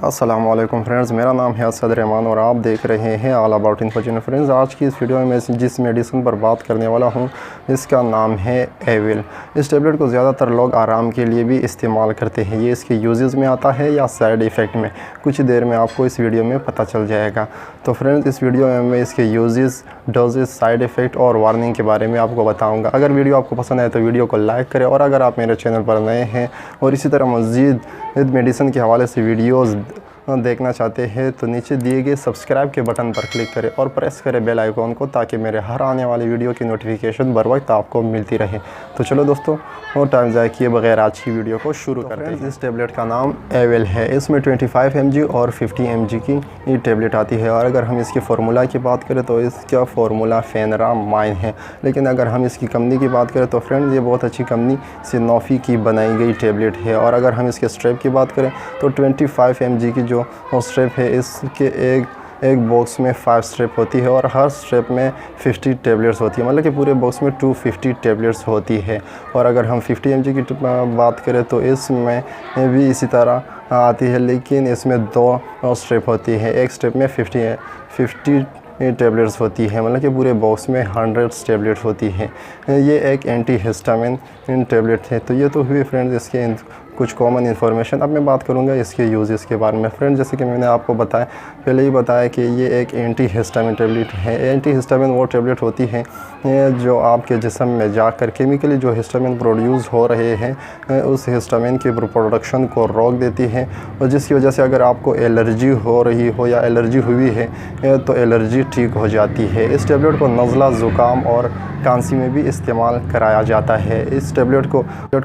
अस्सलाम वालेकुम फ्रेंड्स, मेरा नाम है असद रहमान और आप देख रहे हैं all about info channel. Friends, आज की इस वीडियो में मैं जिस मेडिसिन पर बात करने वाला हूं इसका नाम है एविल। इस टेबलेट को ज़्यादातर लोग आराम के लिए भी इस्तेमाल करते हैं। ये इसके यूजेस में आता है या साइड इफ़ेक्ट में, कुछ देर में आपको इस वीडियो में पता चल जाएगा। तो फ्रेंड्स, इस वीडियो में मैं इसके यूजेस, डोजेस, साइड इफ़ेक्ट और वार्निंग के बारे में आपको बताऊँगा। अगर वीडियो आपको पसंद आए तो वीडियो को लाइक करें, और अगर आप मेरे चैनल पर नए हैं और इसी तरह मज़ीद मेडिसिन के हवाले से वीडियोज़ देखना चाहते हैं तो नीचे दिए गए सब्सक्राइब के बटन पर क्लिक करें और प्रेस करें बेल आइकॉन को, ताकि मेरे हर आने वाली वीडियो की नोटिफिकेशन बर वक्त आपको मिलती रहे। तो चलो दोस्तों, और टाइम ज़ाया किए बगैर आज की वीडियो को शुरू करते हैं। इस टेबलेट का नाम एविल है। इसमें 25 mg और 50 mg की ये टेबलेट आती है। और अगर हम इसके फार्मूला की बात करें तो इसका फार्मूला फेनरामाइन है। लेकिन अगर हम इसकी कंपनी की बात करें तो फ्रेंड्स, ये बहुत अच्छी कंपनी सिनोफी की बनाई गई टेबलेट है। और अगर हम इसके स्ट्रेप की बात करें तो 25 mg की जो स्ट्रिप है, इसके एक बॉक्स में 5 स्ट्रिप होती है और हर स्ट्रिप में 50 टेबलेट्स होती है। मतलब कि पूरे बॉक्स में 250 टेबलेट्स होती है। और अगर हम 50 mg की बात करें तो इसमें भी इसी तरह आती है, लेकिन इसमें 2 स्ट्रिप होती है। एक स्ट्रिप में 50 टेबलेट्स होती है। मतलब कि पूरे बॉक्स में 100 टेबलेट्स होती है। ये एक एंटी हिस्टामिन टेबलेट है। तो ये तो हुई फ्रेंड्स इसके कुछ कॉमन इन्फॉर्मेशन। अब मैं बात करूंगा इसके यूजेस के बारे में। फ्रेंड्स, जैसे कि मैंने आपको पहले ही बताया कि ये एक एंटी हिस्टामिन टेबलेट है। एंटी हिस्टामिन वो टेबलेट होती है जो आपके जिस्म में जाकर केमिकली जो हिस्टामिन प्रोड्यूस हो रहे हैं उस हिस्टामिन की प्रोडक्शन को रोक देती है, और जिसकी वजह से अगर आपको एलर्जी हो रही हो या एलर्जी हुई है तो एलर्जी ठीक हो जाती है। इस टेबलेट को नज़ला, ज़ुकाम और खांसी में भी इस्तेमाल कराया जाता है। इस टेबलेट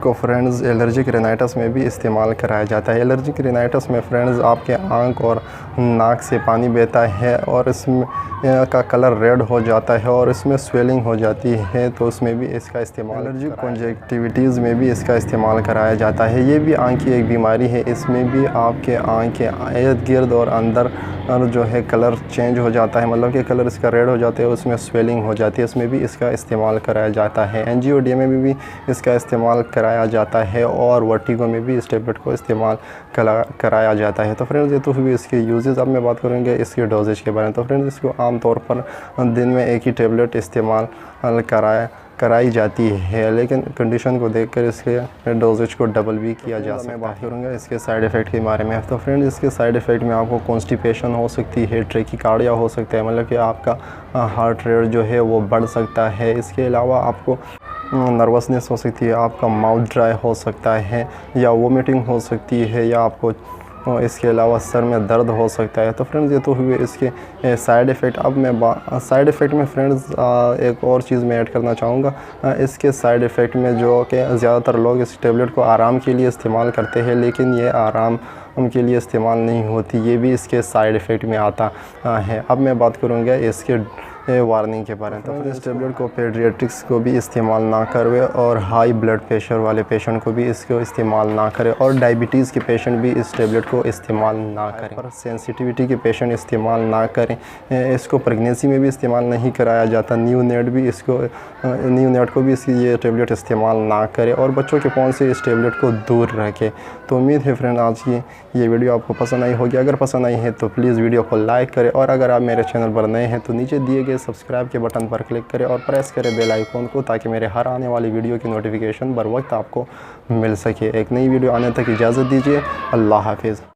को फ्रेंड्स एलर्जिक रिनाइटिस में भी इस्तेमाल कराया जाता है। एलर्जिक रिनाइटिस में फ्रेंड्स आपके आँख और नाक से पानी बहता है और इसमें का कलर रेड हो जाता है और इसमें स्वेलिंग हो जाती है, तो उसमें भी इसका इस्तेमाल। एलर्जिक कॉन्जक्टिविटीज़ में भी इसका इस्तेमाल कराया जाता है। ये भी आँख की एक बीमारी है। इसमें भी आपके आँख के इर्द गिर्द और अंदर जो है कलर चेंज हो जाता है, मतलब कि कलर इसका रेड हो जाता है, उसमें स्वेलिंग हो जाती है। इसमें भी इसका इस्तेमाल कराया जाता है। एंजियोडेमा में भी इसका इस्तेमाल कराया जाता है और वर्टिगो में भी इस टेबलेट को इस्तेमाल कराया जाता है। तो फ्रेंड्स, ये तो हुई इसके यूजेस। अब मैं बात करूँगा इसके डोजेज के बारे में। तो फ्रेंड्स, इसको आमतौर पर दिन में एक ही टेबलेट इस्तेमाल कराई जाती है, लेकिन कंडीशन को देखकर इसके डोजेज को डबल भी किया जा सकता है। मैं बात करूँगा इसके साइड इफ़ेक्ट के बारे में। तो फ्रेंड्स, इसके साइड इफ़ेक्ट में आपको कॉन्स्टिपेशन हो सकती है, ट्रैकीकार्डिया हो सकता है, मतलब कि आपका हार्ट रेट जो है वो बढ़ सकता है। इसके अलावा आपको नर्वसनेस हो सकती है, आपका माउथ ड्राई हो सकता है, या वोमिटिंग हो सकती है, या आपको इसके अलावा सर में दर्द हो सकता है। तो फ्रेंड्स, ये तो हुए इसके साइड इफ़ेक्ट। अब मैं साइड इफ़ेक्ट में फ्रेंड्स एक और चीज़ मैं ऐड करना चाहूँगा। इसके साइड इफ़ेक्ट में जो कि ज़्यादातर लोग इस टेबलेट को आराम के लिए इस्तेमाल करते हैं, लेकिन ये आराम उनके लिए इस्तेमाल नहीं होती, ये भी इसके साइड इफ़ेक्ट में आता है। अब मैं बात करूँगा इसके वार्निंग के बारे में। तो फिर इस टेबलेट को पेडियाट्रिक्स को भी इस्तेमाल ना करें, और हाई ब्लड प्रेशर वाले पेशेंट को भी इसको इस्तेमाल ना करें, और डायबिटीज़ के पेशेंट भी इस टेबलेट को इस्तेमाल ना करें, और सेंसिटिविटी के पेशेंट इस्तेमाल ना करें। इसको प्रेगनेंसी में भी इस्तेमाल नहीं कराया जाता। न्यू नेट को भी ये टेबलेट इस्तेमाल ना करें, और बच्चों के फ़ोन से इस टेबलेट को दूर रखें। तो उम्मीद है फ्रेंड आज की ये वीडियो आपको पसंद आई होगी। अगर पसंद आई है तो प्लीज़ वीडियो को लाइक करें, और अगर आप मेरे चैनल पर नए हैं तो नीचे दिए गए सब्सक्राइब के बटन पर क्लिक करें और प्रेस करें बेल आइकॉन को, ताकि मेरे हर आने वाली वीडियो की नोटिफिकेशन बर वक्त आपको मिल सके। एक नई वीडियो आने तक इजाज़त दीजिए। अल्लाह हाफिज़।